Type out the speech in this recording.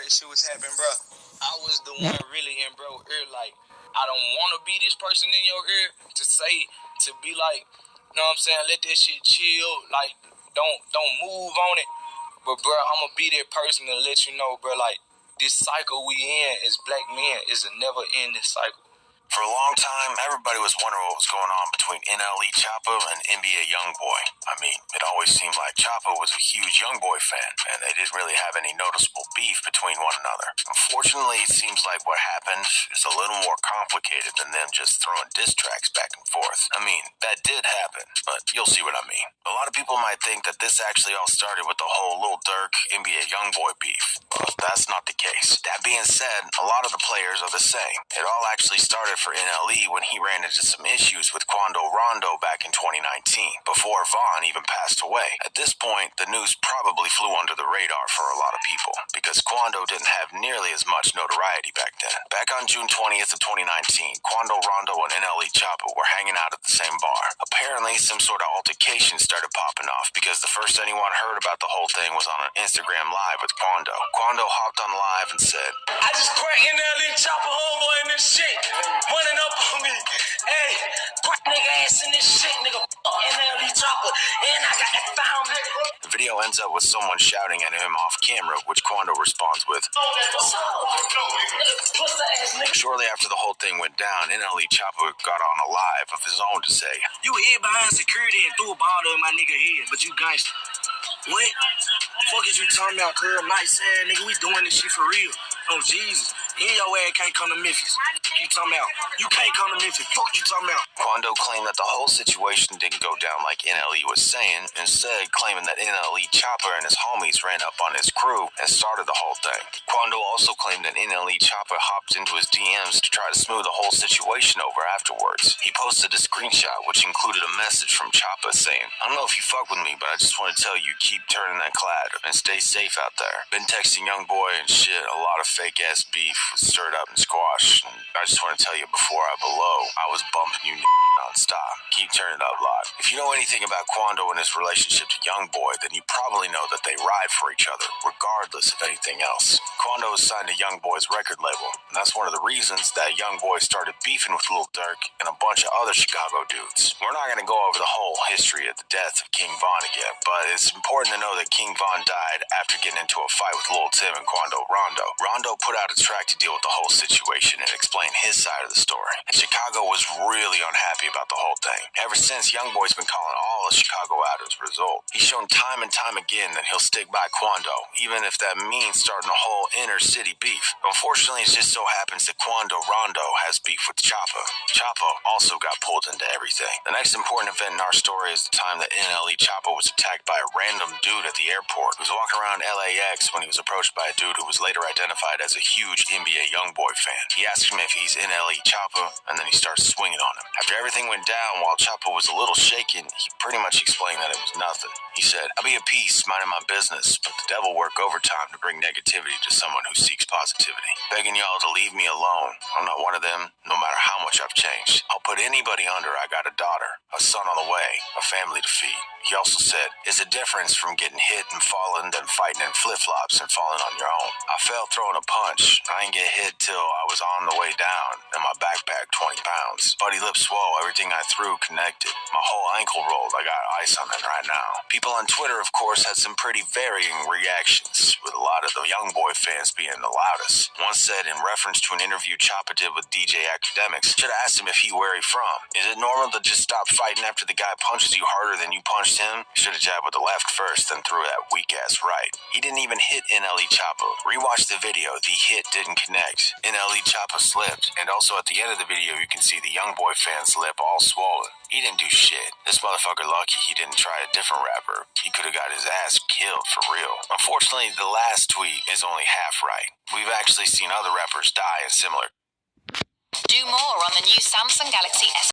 that shit was happening, bro, I was the one really in bro ear, like, I don't want to be this person in your ear to say, to be like, you know what I'm saying, let that shit chill, like, don't move on it. But, bro, I'm going to be that person to let you know, bro, like, this cycle we in as black men is a never-ending cycle. For a long time, everybody was wondering what was going on between NLE CHOPPA and NBA YoungBoy. I mean, it always seemed like CHOPPA was a huge YoungBoy fan, and they didn't really have any noticeable beef between one another. Unfortunately, it seems like what happened is a little more complicated than them just throwing diss tracks back and forth. I mean, that did happen, but you'll see what I mean. A lot of people might think that this actually all started with the whole Lil Durk NBA YoungBoy beef. Well, that's not the case. That being said, a lot of the players are the same. It all actually started for NLE when he ran into some issues with Quando Rondo back in 2019, before Vaughn even passed away. At this point, the news probably flew under the radar for a lot of people, because Quando didn't have nearly as much notoriety back then. Back on June 20th of 2019, Quando Rondo and NLE CHOPPA were hanging out at the same bar. Apparently, some sort of altercation started popping off, because the first anyone heard about the whole thing was on an Instagram Live with Quando. Quando hopped on live and said, I just cracked NLE CHOPPA homeboy in this shit, running up on me. Hey, crack nigga ass in this shit, nigga. NLE CHOPPA, and I got that found me. The video ends up with someone shouting at him off camera, which Quando responds with, What's up? Pussy ass nigga. Shortly after the whole thing went down, NLE CHOPPA got on a live of his own to say, You hid behind security and threw a bottle in my nigga head, but you gangster. What? Fuck is you talking about, cuz? Nice ass nigga, we doing this shit for real. Oh, Jesus. You and your ass can't come to Memphis. You talking about? You can't come to Memphis. Fuck you talking about? Quando claimed that the whole situation didn't go down like NLE was saying, instead claiming that NLE CHOPPA and his homies ran up on his crew and started the whole thing. Quando also claimed that NLE CHOPPA hopped into his DMs to try to smooth the whole situation over afterwards. He posted a screenshot which included a message from CHOPPA saying, I don't know if you fuck with me, but I just want to tell you, keep turning that clad and stay safe out there. Been texting YoungBoy and shit, a lot of fake ass beef was stirred up and squashed, and I just want to tell you before I was bumping you non-stop. Keep turning up, lot. If you know anything about Quando and his relationship to YoungBoy, then you probably know that they ride for each other, regardless of anything else. Quando is signed to YoungBoy's record label, and that's one of the reasons that YoungBoy started beefing with Lil Durk and a bunch of other Chicago dudes. We're not going to go over the whole history of the death of King Von again, but it's important to know that King Von died after getting into a fight with Lil Tim and Quando Rondo. Rondo put out a track to deal with the whole situation and explain his side of the story, and Chicago was really unhappy about the whole thing. Ever since, YoungBoy's been calling all of Chicago out as a result. He's shown time and time again that he'll stick by Quando, even if that means starting a whole inner city beef. Unfortunately, it just so happens that Quando Rondo has beef with CHOPPA. CHOPPA also got pulled into everything. The next important event in our story is the time that NLE CHOPPA was attacked by a random dude at the airport. He was walking around LAX when he was approached by a dude who was later identified as a huge NBA YoungBoy fan. He asked him if he's NLE CHOPPA, and then he starts swinging on him. After everything went down, while CHOPPA was a little shaken, he pretty much explained that it was nothing. He said, I'll be at peace, minding my business, but the devil work overtime to bring negativity to someone who seeks positivity. Begging y'all to leave me alone. I'm not one of them, no matter how much I've changed. I'll put anybody under. I got a daughter, a son on the way, a family to feed. He also said, it's a difference from getting hit and falling than fighting in flip-flops and falling on your own. I fell throwing a punch. I didn't get hit till I was on the way down, and my backpack 20 pounds. Buddy lip swole, everything I threw connected. My whole ankle rolled, I got ice on it right now. People on Twitter, of course, had some pretty varying reactions, with a lot of the YoungBoy fans being the loudest. One said, in reference to an interview CHOPPA did with DJ Academics, should have asked him if where he from. Is it normal to just stop fighting after the guy punches you harder than you punched him? Should have jabbed with the left first, then threw that weak-ass right. He didn't even hit NLE CHOPPA. Rewatch the video, the hit didn't connect. NLE CHOPPA slipped, and also at the end of the video you can see the YoungBoy fan's lip all swollen. He didn't do shit. This motherfucker lucky he didn't try a different rapper. He could have got his ass killed for real. Unfortunately, the last tweet is only half right. We've actually seen other rappers die in similar. Do more on the new Samsung Galaxy S